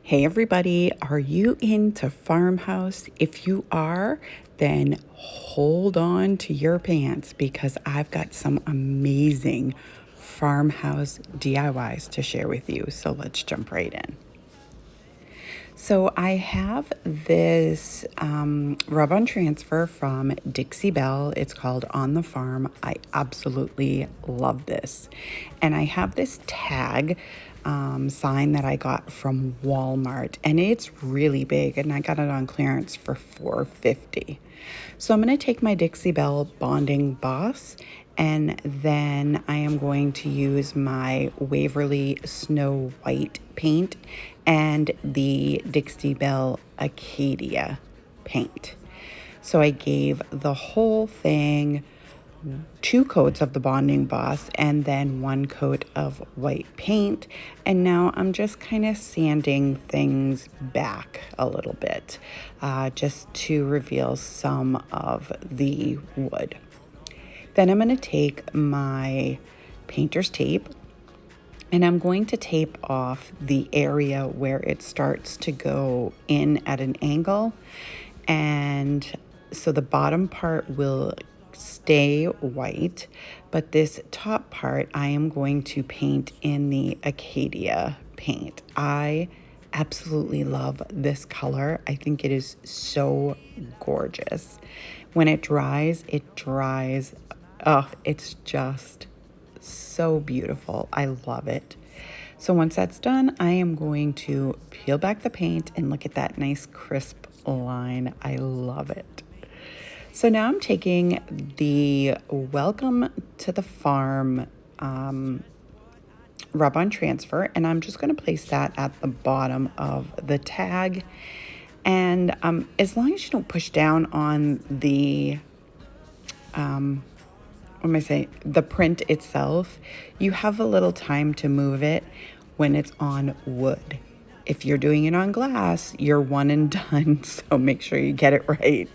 Hey everybody, are you into Farmhouse? If you are, then hold on to your pants because I've got some amazing Farmhouse DIYs to share with you. So let's jump right in. So I have this rub-on transfer from Dixie Belle. It's called On the Farm. I absolutely love this. And I have this tag sign that I got from Walmart, and it's really big, and I got it on clearance for $4.50. So I'm going to take my Dixie Belle Bonding Boss, and then I am going to use my Waverly Snow White paint and the Dixie Belle Acadia paint. So I gave the whole thing 2 coats of the Bonding Boss and then 1 coat of white paint. And now I'm just kind of sanding things back a little bit just to reveal some of the wood. Then I'm going to take my painter's tape and I'm going to tape off the area where it starts to go in at an angle. And so the bottom part will stay white, but this top part I am going to paint in the Acadia paint. I absolutely love this color. I think it is so gorgeous. When it dries, oh, it's just so beautiful. I love it. So once that's done, I am going to peel back the paint and look at that nice crisp line. I love it. So now I'm taking the Welcome to the Farm rub-on transfer, and I'm just going to place that at the bottom of the tag. And as long as you don't push down on the the print itself, you have a little time to move it when it's on wood. If you're doing it on glass, you're one and done, so make sure you get it right.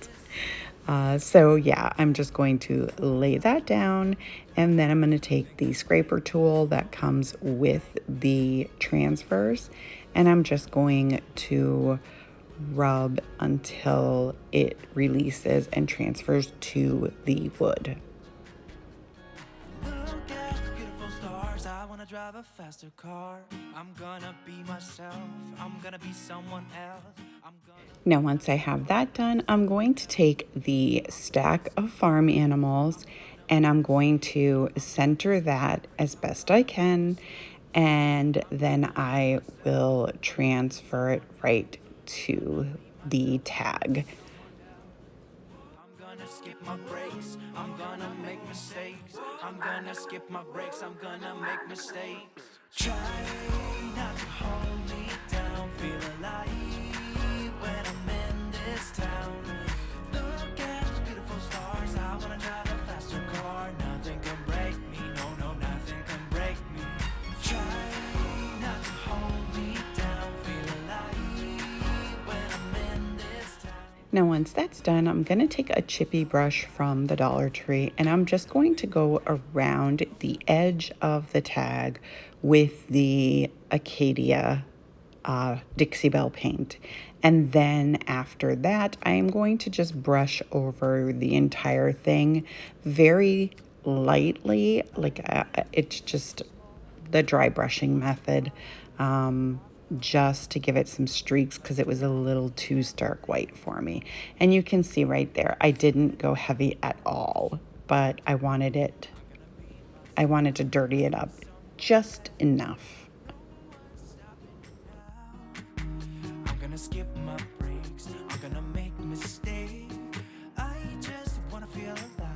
So yeah, I'm just going to lay that down, and then I'm going to take the scraper tool that comes with the transfers, and I'm just going to rub until it releases and transfers to the wood. Drive a faster car. I'm gonna be myself. I'm gonna be someone else. Now, once I have that done, I'm going to take the stack of farm animals and I'm going to center that as best I can, and then I will transfer it right to the tag. Skip my breaks, I'm gonna make mistakes. I'm gonna skip my breaks, I'm gonna make mistakes. Try not to hold me down, feel alive when I'm in this town. Look at those beautiful stars, I wanna drive a faster car. Nothing can break me, no, nothing can break me. Try not to hold me down, feel alive when I'm in this town. Now, once that's done, I'm going to take a chippy brush from the Dollar Tree and I'm just going to go around the edge of the tag with the Acadia Dixie Belle paint. And then after that, I am going to just brush over the entire thing very lightly. Like it's just the dry brushing method. Just to give it some streaks because it was a little too stark white for me. And you can see right there, I didn't go heavy at all, but I wanted to dirty it up just enough. I'm gonna skip my breaks, I'm gonna make mistakes. I just wanna feel alive.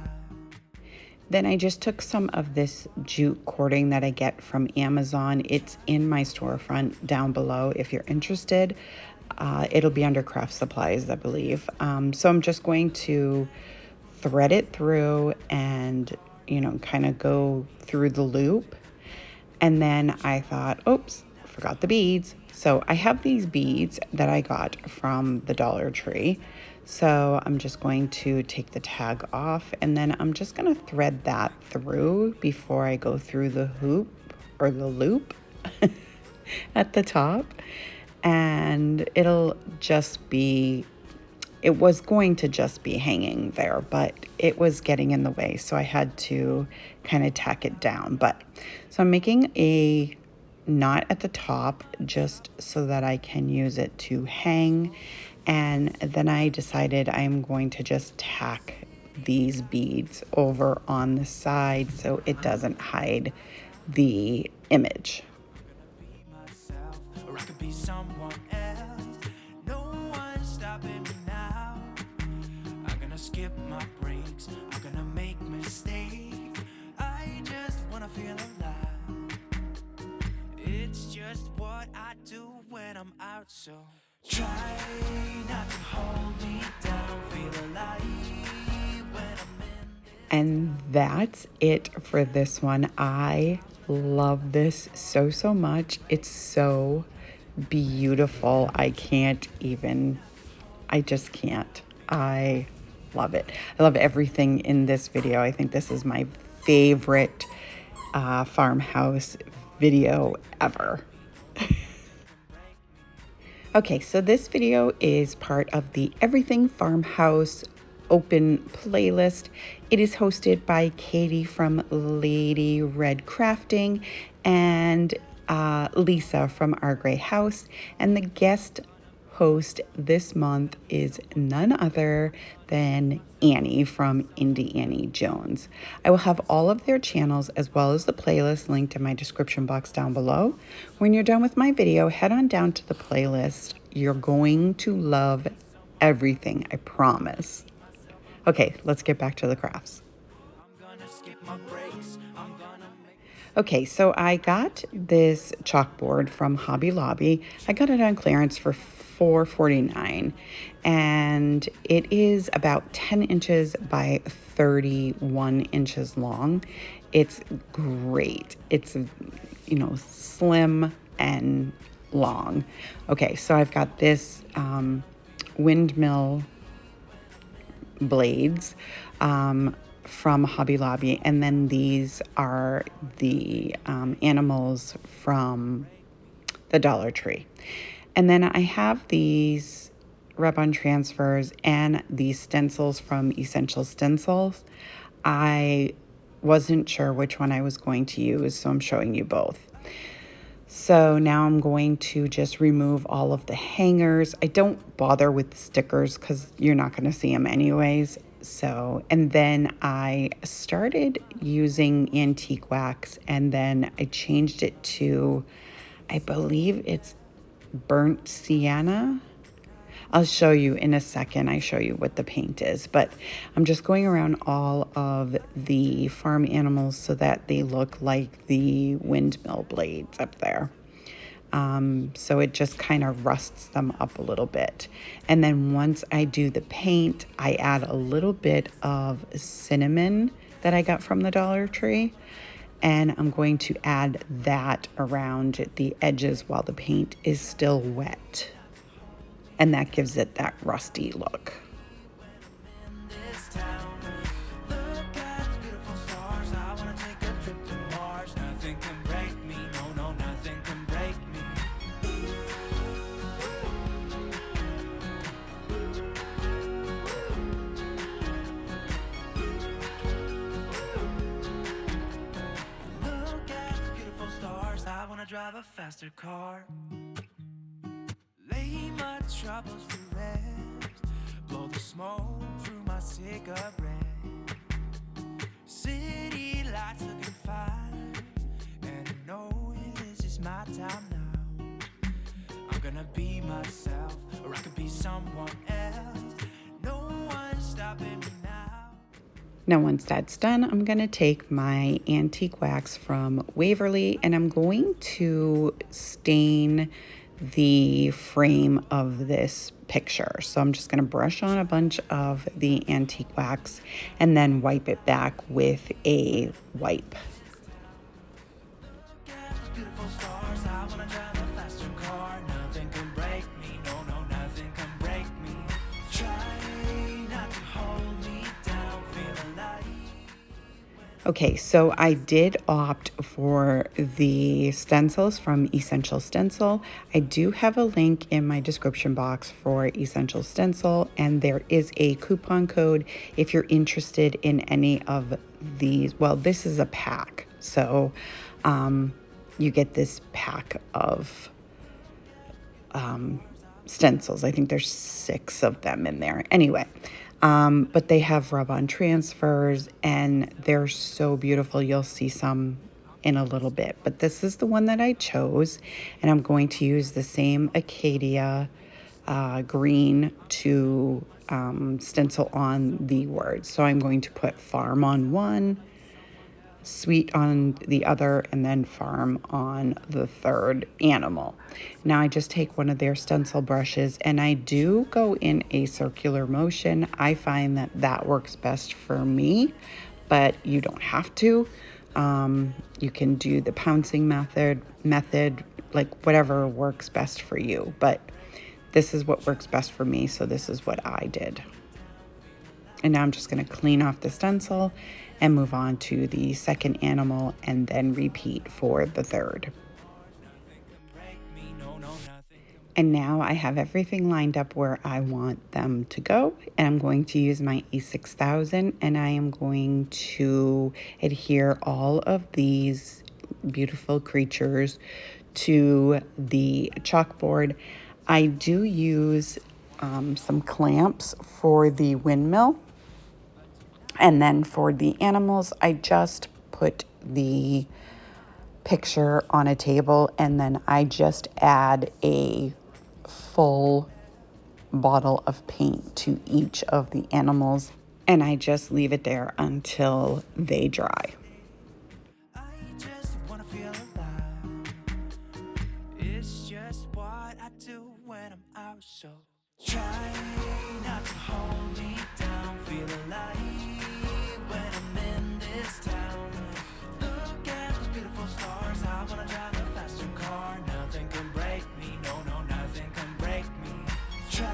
Then I just took some of this jute cording that I get from Amazon. It's in my storefront down below if you're interested. It'll be under craft supplies, I believe. So I'm just going to thread it through and, kind of go through the loop. And then I thought, oops, forgot the beads. So I have these beads that I got from the Dollar Tree. So I'm just going to take the tag off and then I'm just going to thread that through before I go through the hoop or the loop at the top. and it'll just be, it was going to just be hanging there, but it was getting in the way, so I had to kind of tack it down. But so I'm making a knot at the top just so that I can use it to hang, and then I decided I'm going to just tack these beads over on the side so it doesn't hide the image. Or I could be someone else. No one's stopping me now. I'm gonna skip my breaks. I'm gonna make mistakes. I just wanna feel alive. It's just what I do when I'm out, so try not to hold me down. Feel alive when I'm in. And that's it for this one. I love this so much. It's so beautiful. I just can't. I love it. I love everything in this video. I think this is my favorite farmhouse video ever. Okay, so this video is part of the Everything Farmhouse open playlist. It is hosted by Katie from Lady Red Crafting and Lisa from Our Grey House, and the guest host this month is none other than Annie from Indie Annie Jones. I will have all of their channels as well as the playlist linked in my description box down below. When you're done with my video, head on down to the playlist. You're going to love everything, I promise. Okay, let's get back to the crafts. Okay, so I got this chalkboard from Hobby Lobby. I got it on clearance for $4.49, and it is about 10 inches by 31 inches long. It's great. It's, you know, slim and long. Okay, so I've got this windmill blades from Hobby Lobby, and then these are the animals from the Dollar Tree. And then I have these rub-on transfers and these stencils from Essential Stencils. I wasn't sure which one I was going to use, so I'm showing you both. So now I'm going to just remove all of the hangers. I don't bother with the stickers because you're not going to see them anyways. So, and then I started using antique wax, and then I changed it to, I believe it's burnt sienna. I'll show you in a second. I show you what the paint is, but I'm just going around all of the farm animals so that they look like the windmill blades up there. So it just kind of rusts them up a little bit. And then once I do the paint, I add a little bit of cinnamon that I got from the Dollar Tree. And I'm going to add that around the edges while the paint is still wet. And that gives it that rusty look. Drive a faster car, lay my troubles to rest, blow the smoke through my cigarette. City lights looking fine, and I know this is my time now. I'm gonna be myself, or I could be someone else. No one's stopping me now. Now, once that's done, I'm going to take my antique wax from Waverly, and I'm going to stain the frame of this picture. So I'm just going to brush on a bunch of the antique wax and then wipe it back with a wipe. Okay, so I did opt for the stencils from Essential Stencil. I do have a link in my description box for Essential Stencil, and there is a coupon code if you're interested in any of these. Well, this is a pack, so you get this pack of stencils. I think there's 6 of them in there. Anyway, but they have rub-on transfers, and they're so beautiful. You'll see some in a little bit, but this is the one that I chose, and I'm going to use the same Acadia green to stencil on the words. So I'm going to put farm on one, sweet on the other, and then farm on the third animal. Now I just take one of their stencil brushes, and I do go in a circular motion. I find that that works best for me, but you don't have to. You can do the pouncing method, like whatever works best for you, but this is what works best for me, so this is what I did. And now I'm just going to clean off the stencil and move on to the second animal, and then repeat for the third. And now I have everything lined up where I want them to go, and I'm going to use my E6000, and I am going to adhere all of these beautiful creatures to the chalkboard. I do use some clamps for the windmill. And then for the animals, I just put the picture on a table, and then I just add a full bottle of paint to each of the animals, and I just leave it there until they dry. I just wanna feel alive. It's just what I do when I'm out, so try not to hold me down. Feel alive when I'm in this town. Look at those beautiful stars. I wanna drive a faster car. Nothing can break me. No, no, nothing can break me. Try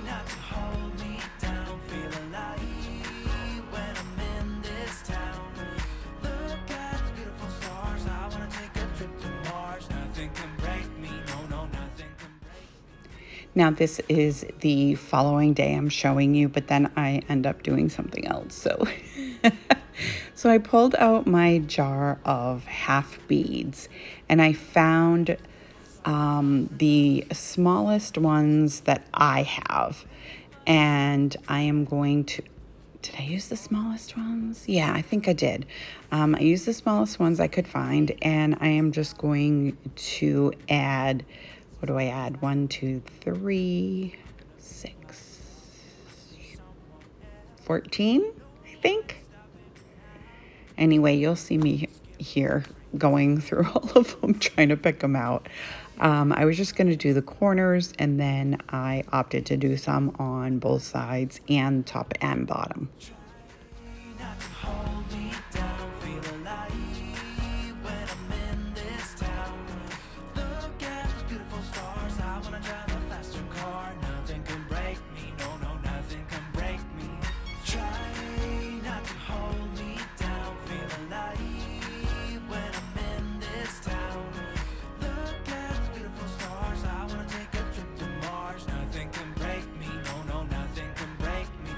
not to hold me down. Feel alive when I'm in this town. Look at those beautiful stars. I wanna take a trip to Mars. Nothing can break me. No, no, nothing can break me. Now this is the following day I'm showing you, but then I end up doing something else. So I pulled out my jar of half beads, and I found the smallest ones that I have, and I am going to, did I use the smallest ones? Yeah, I think I did. I used the smallest ones I could find, and I am just going to add, what do I add? 1, 2, 3, 6, 14, I think. Anyway, you'll see me here going through all of them, trying to pick them out. I was just going to do the corners, and then I opted to do some on both sides and top and bottom. Not to hold me down, feel alive when I'm in this town. Look at those beautiful stars. I wanna drive a faster car. Nothing can break me. No, no, nothing can break me. Try not to hold me down, feel alive when I'm in this town. Look at those beautiful stars. I wanna take a trip to Mars. Nothing can break me. No, no, nothing can break me.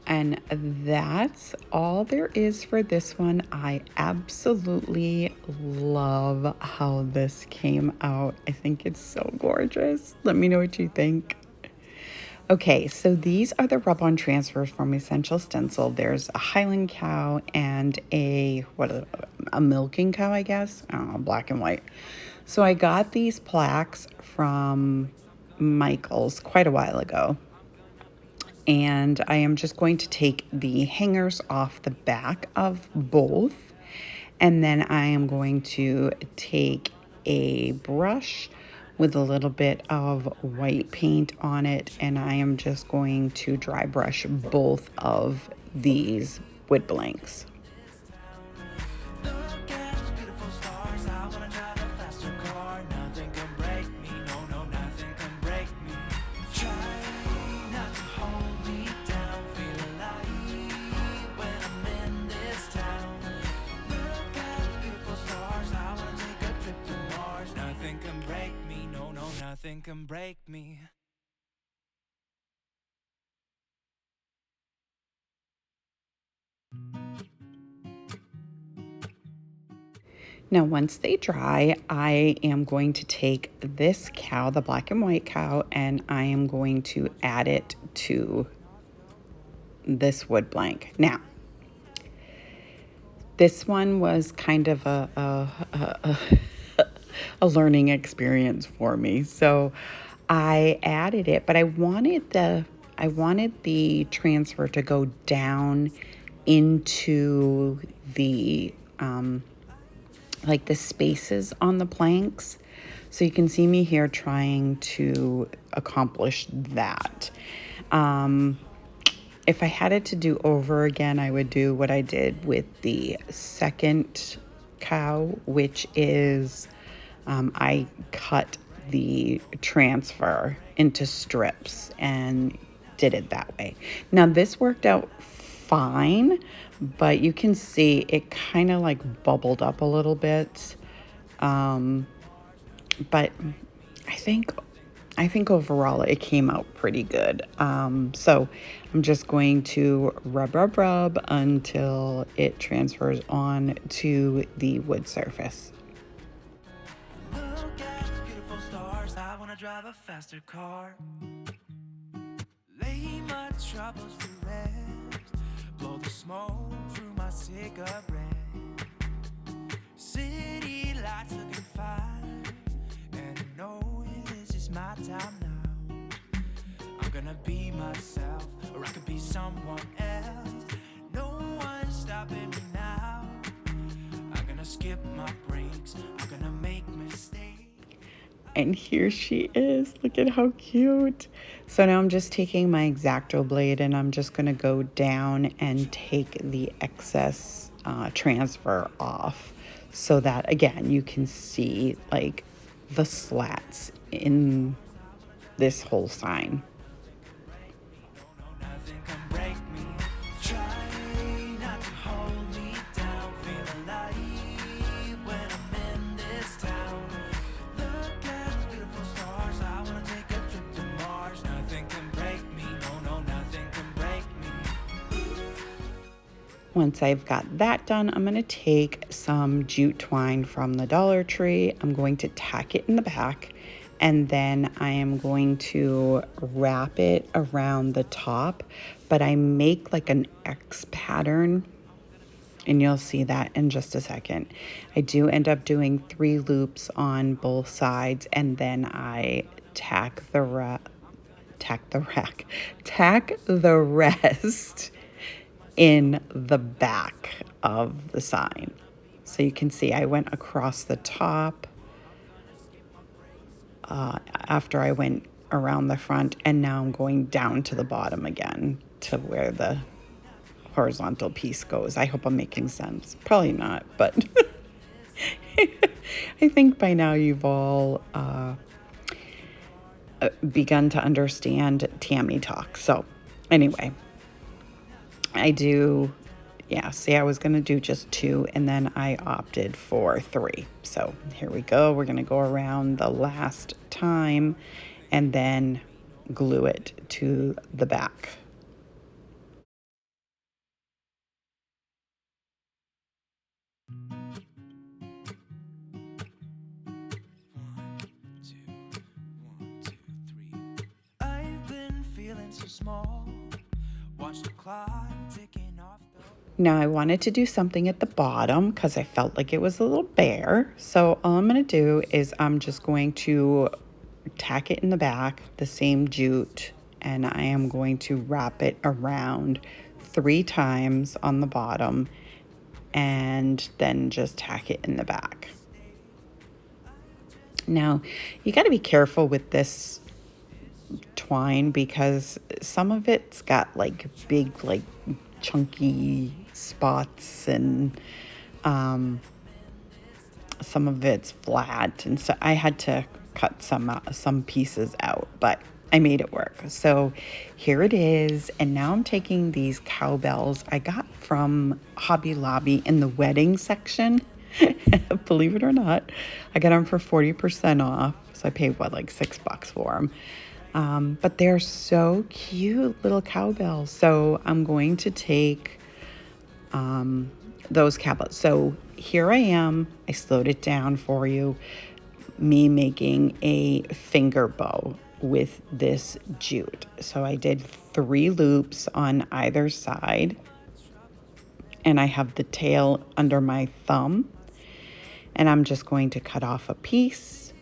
And that's all there is for this one. I absolutely love how this came out. I think it's so gorgeous. Let me know what you think. Okay, so these are the rub-on transfers from Essential Stencil. There's a Highland cow and a milking cow, I guess. I don't know, black and white. So I got these plaques from Michael's quite a while ago. And I am just going to take the hangers off the back of both. And then I am going to take a brush with a little bit of white paint on it, and I am just going to dry brush both of these wood blanks. Look at those beautiful stars. I wanna drive a faster car. Nothing can break me. No, no, nothing can break me. Try not to hold me down. Feel alive can break me. No, no, nothing can break me. Now, once they dry, I am going to take this cow, the black and white cow, and I am going to add it to this wood blank. Now, this one was kind of a learning experience for me. So I added it, but I wanted the transfer to go down into the like the spaces on the planks. So you can see me here trying to accomplish that. If I had it to do over again, I would do what I did with the second cow, which is I cut the transfer into strips and did it that way. Now this worked out fine, but you can see it kind of like bubbled up a little bit. But I think overall it came out pretty good. So I'm just going to rub until it transfers on to the wood surface. Look at the beautiful stars. I wanna drive a faster car. Lay my troubles to rest. Blow the smoke through my cigarette. City lights looking fine, and I know this is my time now. I'm gonna be myself, or I could be someone else. No one's stopping me now. I'm gonna skip my breaks. I'm gonna make mistakes. And here she is. Look at how cute. So now I'm just taking my X-Acto blade and I'm just going to go down and take the excess transfer off so that, again, you can see like the slats in this whole sign. Nothing can break me. Try not to hold me down. Feel alive when I'm in this town. Look at the beautiful stars. I wanna take a trip to Mars. Nothing can break me. No, no, nothing can break me. Once I've got that done, I'm going to take some jute twine from the Dollar Tree. I'm going to tack it in the back, and then I am going to wrap it around the top, but I make like an X pattern, and you'll see that in just a second. I do end up doing 3 loops on both sides, and then I tack the rest in the back of the sign. So you can see I went across the top after I went around the front, and now I'm going down to the bottom again to where the horizontal piece goes. I hope I'm making sense. Probably not, but I think by now you've all begun to understand Tammy talk. So anyway, see, I was going to do just 2, and then I opted for 3. So here we go. We're going to go around the last time and then glue it to the back. I've been feeling so small. Watch the clock ticking off. Now I wanted to do something at the bottom because I felt like it was a little bare. So all I'm going to do is I'm just going to tack it in the back, the same jute, and I am going to wrap it around 3 times on the bottom and then just tack it in the back. Now you got to be careful with this twine because some of it's got like big like chunky spots, and some of it's flat, and so I had to cut some pieces out, but I made it work. So here it is, and now I'm taking these cowbells I got from Hobby Lobby in the wedding section. Believe it or not, I got them for 40% off. So I paid what, like $6 for them. But they're so cute, little cowbells. So I'm going to take those cowbells. So here I am. I slowed it down for you. Me making a finger bow with this jute. So I did 3 loops on either side. And I have the tail under my thumb. And I'm just going to cut off a piece.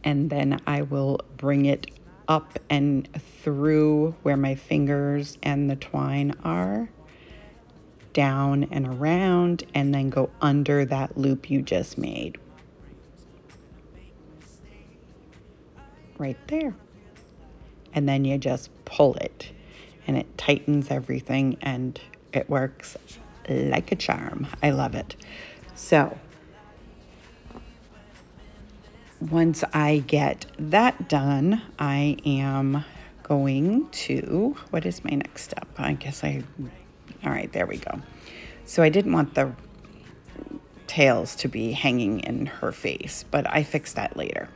And then I will bring it up and through where my fingers and the twine are, down and around, and then go under that loop you just made. Right there. And then you just pull it, and it tightens everything, and it works like a charm. I love it. So once I get that done, I am going to, what is my next step? All right, there we go. So I didn't want the tails to be hanging in her face, but I fixed that later.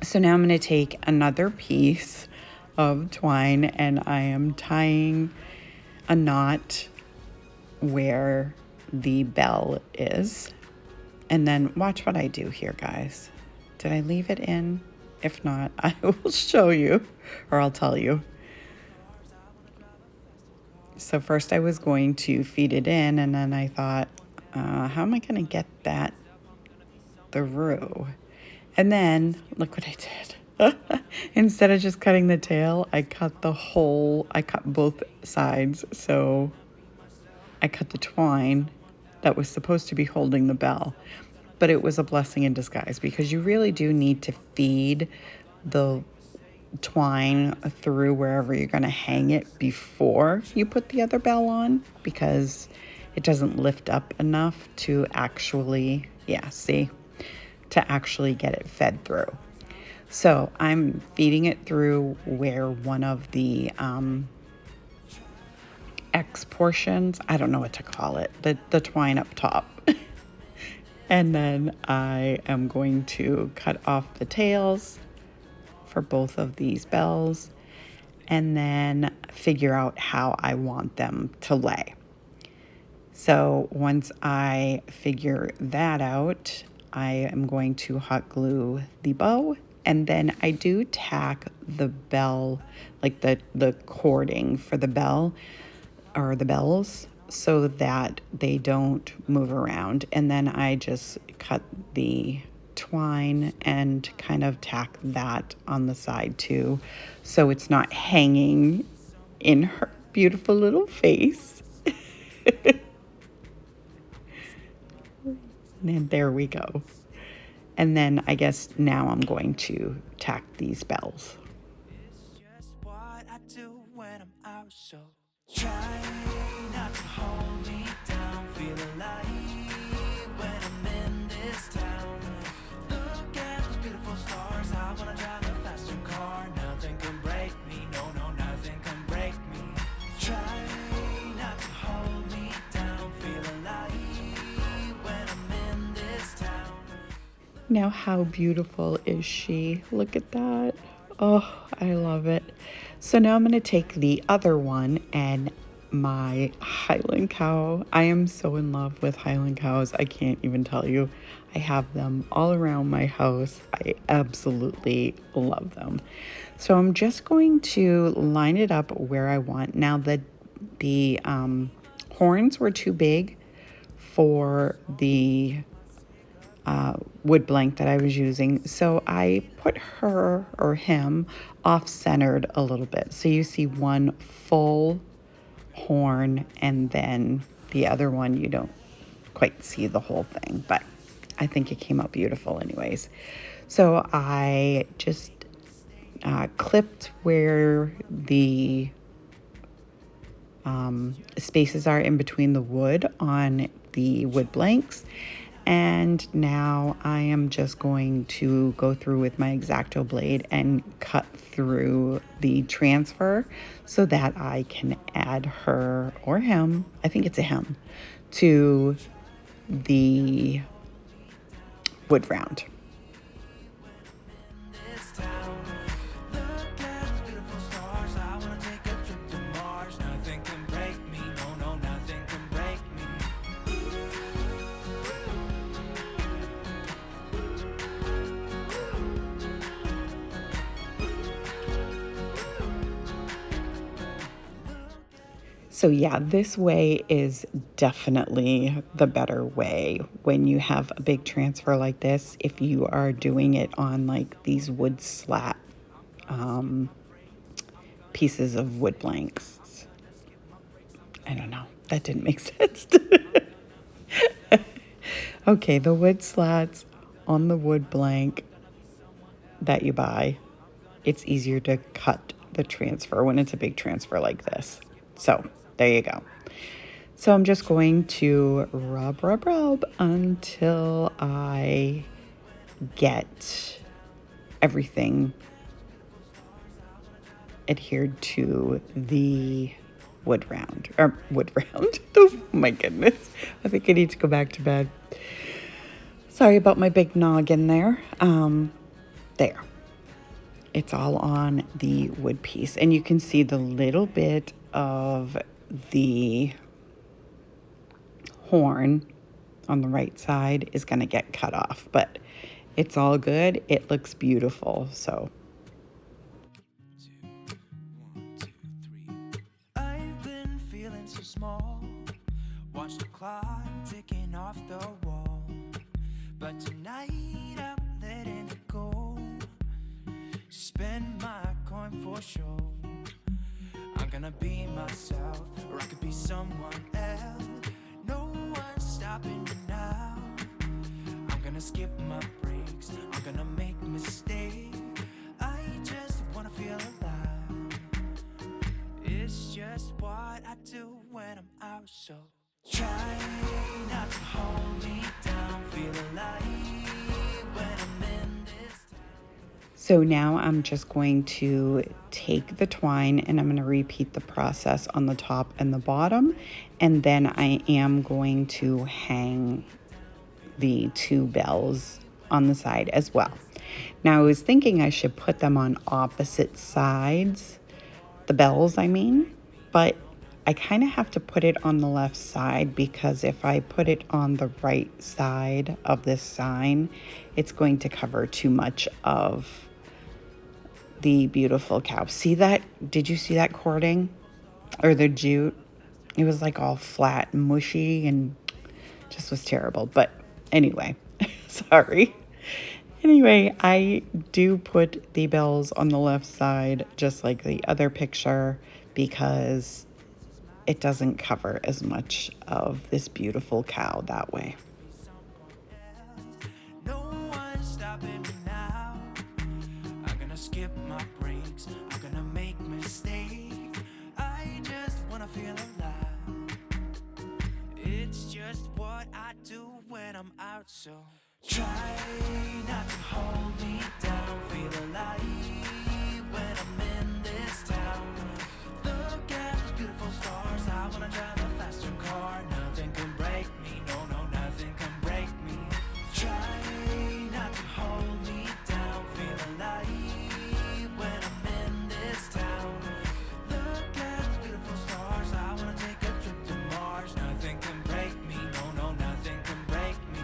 So now I'm going to take another piece of twine and I am tying a knot where the bell is. And then watch what I do here, guys. Did I leave it in? If not, I will show you, or I'll tell you. So first I was going to feed it in, and then I thought, how am I going to get that through? And then, look what I did. Instead of just cutting the tail, I cut both sides. So I cut the twine that was supposed to be holding the bell. But it was a blessing in disguise because you really do need to feed the twine through wherever you're going to hang it before you put the other bell on, because it doesn't lift up enough to actually, to actually get it fed through. So I'm feeding it through where one of the X portions, I don't know what to call it, the twine up top. And then I am going to cut off the tails for both of these bells and then figure out how I want them to lay. So once I figure that out, I am going to hot glue the bow, and then I do tack the bell, like the cording for the bell or the bells, so that they don't move around. And then I just cut the twine and kind of tack that on the side too, so it's not hanging in her beautiful little face. And there we go. And then I guess now I'm going to tack these bells. It's just what I do when I'm out, so try not to hold me down. Feel alive when I'm in this town. Look at those beautiful stars. I wanna drive a faster car. Nothing can break me. No, nothing can break me. Try not to hold me down. Feel alive when I'm in this town. Now, how beautiful is she? Look at that. Oh, I love it. So now I'm going to take the other one and my Highland cow. I am so in love with Highland cows. I can't even tell you. I have them all around my house. I absolutely love them. So I'm just going to line it up where I want. Now the horns were too big for the wood blank that I was using. So I put her or him off-centered a little bit. So you see one full horn and then the other one you don't quite see the whole thing, but I think it came out beautiful anyways. So I just clipped where the spaces are in between the wood on the wood blanks. And now I am just going to go through with my X-Acto blade and cut through the transfer so that I can add her or him, I think it's a him, to the wood round. This town, look at these beautiful stars. I wanna take a trip to Mars. Nothing can break me, no, no, nothing can break me. So yeah, this way is definitely the better way when you have a big transfer like this. If you are doing it on like these wood slat pieces of wood blanks. I don't know. That didn't make sense. Okay, the wood slats on the wood blank that you buy, it's easier to cut the transfer when it's a big transfer like this. So there you go. So I'm just going to rub until I get everything adhered to the wood round. Oh my goodness. I think I need to go back to bed. Sorry about my big noggin there. There. It's all on the wood piece. And you can see the little bit of the horn on the right side is going to get cut off. But it's all good. It looks beautiful. So I've been feeling so small. Watch the clock ticking off the wall. But tonight I'm letting it go. Spend my coin for sure. I'm gonna be myself, or I could be someone else. No one's stopping me now. I'm gonna skip my breaks. I'm gonna make mistakes. I just wanna feel alive. It's just what I do when I'm out, so try not to hold me down. Feel alive when I'm in this town. So now I'm just going to take the twine and I'm going to repeat the process on the top and the bottom. And then I am going to hang the two bells on the side as well. Now I was thinking I should put them on opposite sides, the bells I mean, but I kind of have to put it on the left side because if I put it on the right side of this sign, it's going to cover too much of the beautiful cow. See that? Did you see that cording or the jute? It was like all flat and mushy and just was terrible. But anyway, sorry. Anyway, I do put the bells on the left side just like the other picture because it doesn't cover as much of this beautiful cow that way. No one's stopping me now. I'm gonna skip my breaks. I'm gonna make mistakes. I just wanna feel alive. It's just what I do when I'm out, so try not to hold me down. Feel alive when I'm in this town. Look at these beautiful stars. I wanna drive a faster car. Nothing can break me. No, no, nothing can break me. Try not to hold me down. Feel alive when I'm in this town. Look at these beautiful stars. I wanna take a trip to Mars. Nothing can break me. No, no, nothing can break me.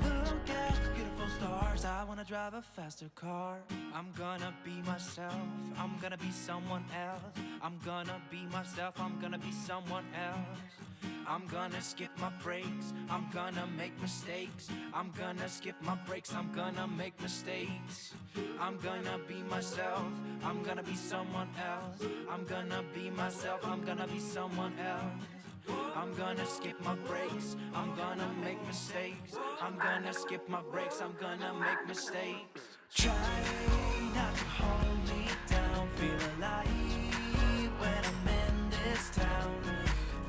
Look at these beautiful stars. I wanna drive a faster car. I'm gonna be myself. I'm gonna be someone else. I'm gonna be myself. I'm gonna be someone else. I'm gonna skip my breaks. I'm gonna make mistakes. I'm gonna skip my breaks. I'm gonna make mistakes. I'm gonna be myself. I'm gonna be someone else. I'm gonna be myself. I'm gonna be someone else. I'm gonna skip my breaks. I'm gonna make mistakes. I'm gonna skip my breaks. I'm gonna make mistakes. Try not to hold me down. Feel alive when I'm in this town.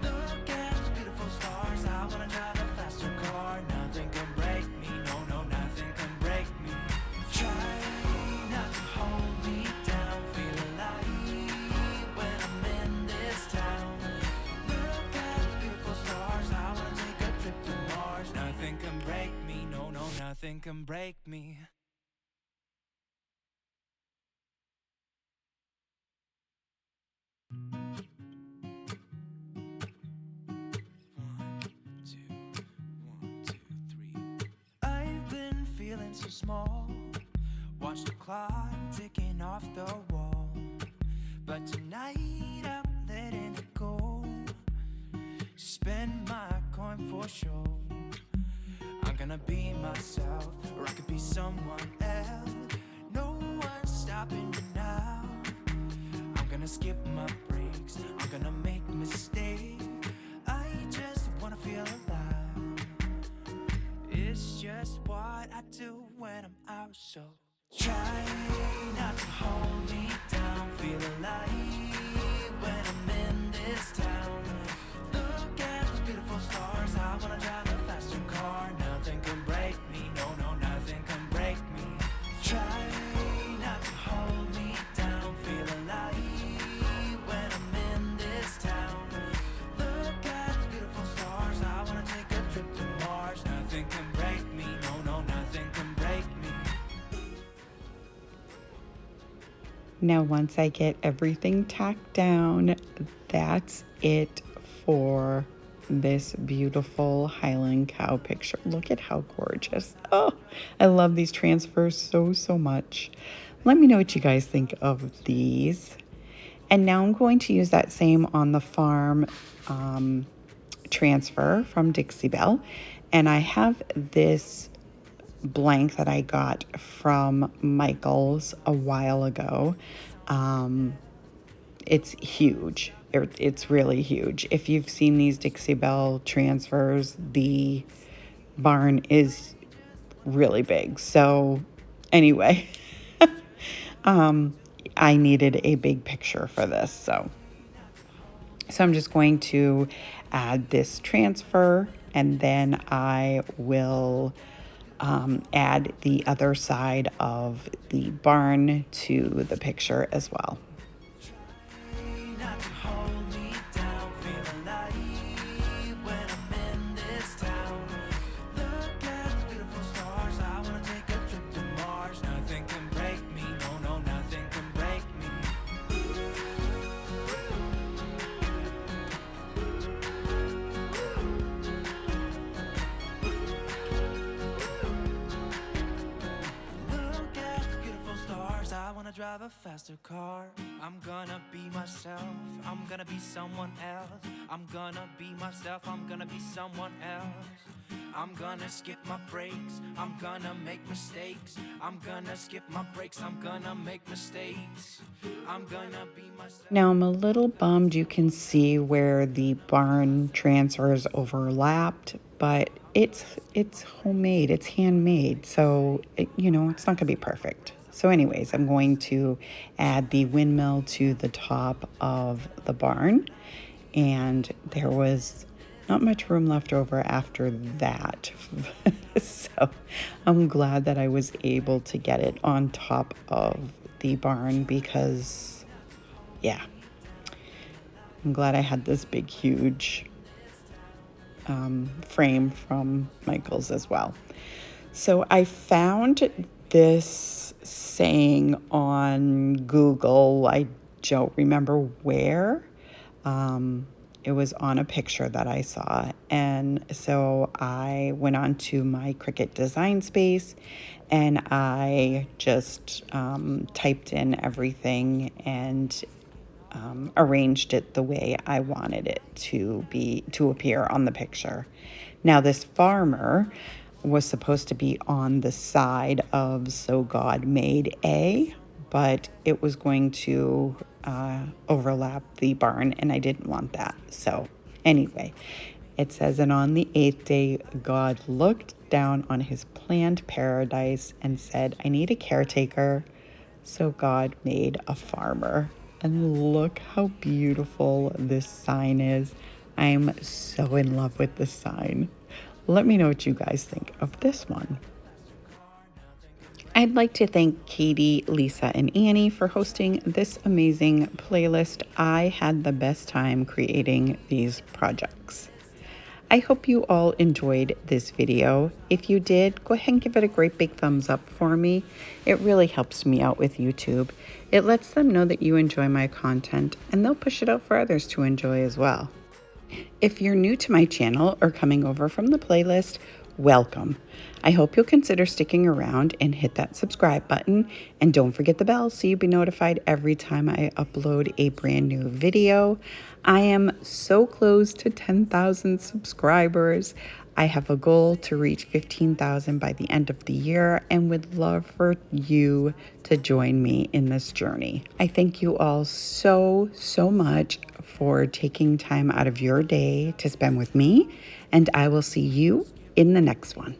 Look at these beautiful stars. I wanna drive a faster car. Nothing can break me. No, no, nothing can nothing can break me. I've been feeling so small. Watch the clock ticking off the wall. But tonight I'm letting it go. Spend my coin for sure. I'm gonna be myself, or I could be someone else. No one's stopping me now. I'm gonna skip my breaks, I'm gonna make mistakes. I just wanna feel alive. It's just what I do when I'm out, so try not to hold me down. Feel alive when I'm in this town. Look at those beautiful stars. I wanna drive a faster car. Nothing can break me. No, no, nothing can break me. Try not to hold me down. Feel alive when I'm in this town. Look at those beautiful stars. I wanna take a trip to Mars. Nothing can break me. No, no, nothing can break me. Now, once I get everything tacked down, that's it for this beautiful Highland cow picture. Look at how gorgeous. Oh, I love these transfers so much. Let me know what you guys think of these. And now I'm going to use that same on the farm transfer from Dixie Belle. And I have this blank that I got from Michael's a while ago. It's huge. It's really huge. If you've seen these Dixie Belle transfers, the barn is really big. So anyway, I needed a big picture for this. So I'm just going to add this transfer, and then I will add the other side of the barn to the picture as well. Drive a faster car. I'm gonna be myself. I'm gonna be someone else. I'm gonna be myself. I'm gonna be someone else. I'm gonna skip my breaks. I'm gonna make mistakes. I'm gonna skip my breaks. I'm gonna make mistakes. I'm gonna be myself. Now I'm a little bummed you can see where the barn transfers overlapped, but it's homemade, it's handmade, so it's not gonna be perfect. So anyways, I'm going to add the windmill to the top of the barn, and there was not much room left over after that. So I'm glad that I was able to get it on top of the barn because, yeah, I'm glad I had this big, huge frame from Michael's as well. So I found this saying on Google. I don't remember where. It was on a picture that I saw. And so I went on to my Cricut design space and I just typed in everything and arranged it the way I wanted it to appear on the picture. Now this farmer was supposed to be on the side of So God Made A, but it was going to overlap the barn, and I didn't want that. So anyway, it says, and on the 8th day, God looked down on his planned paradise and said, I need a caretaker. So God made a farmer. And look how beautiful this sign is. I am so in love with this sign. Let me know what you guys think of this one. I'd like to thank Katie, Lisa, and Annie for hosting this amazing playlist. I had the best time creating these projects. I hope you all enjoyed this video. If you did, go ahead and give it a great big thumbs up for me. It really helps me out with YouTube. It lets them know that you enjoy my content, and they'll push it out for others to enjoy as well. If you're new to my channel or coming over from the playlist, welcome. I hope you'll consider sticking around and hit that subscribe button, and don't forget the bell so you'll be notified every time I upload a brand new video. I am so close to 10,000 subscribers. I have a goal to reach 15,000 by the end of the year and would love for you to join me in this journey. I thank you all so much for taking time out of your day to spend with me, and I will see you in the next one.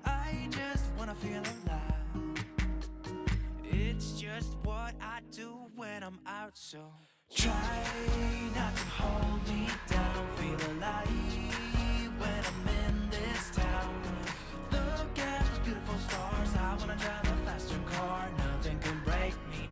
I just wanna feel alive. It's just what I do when I'm out, so try not to hold me down. Feel alive.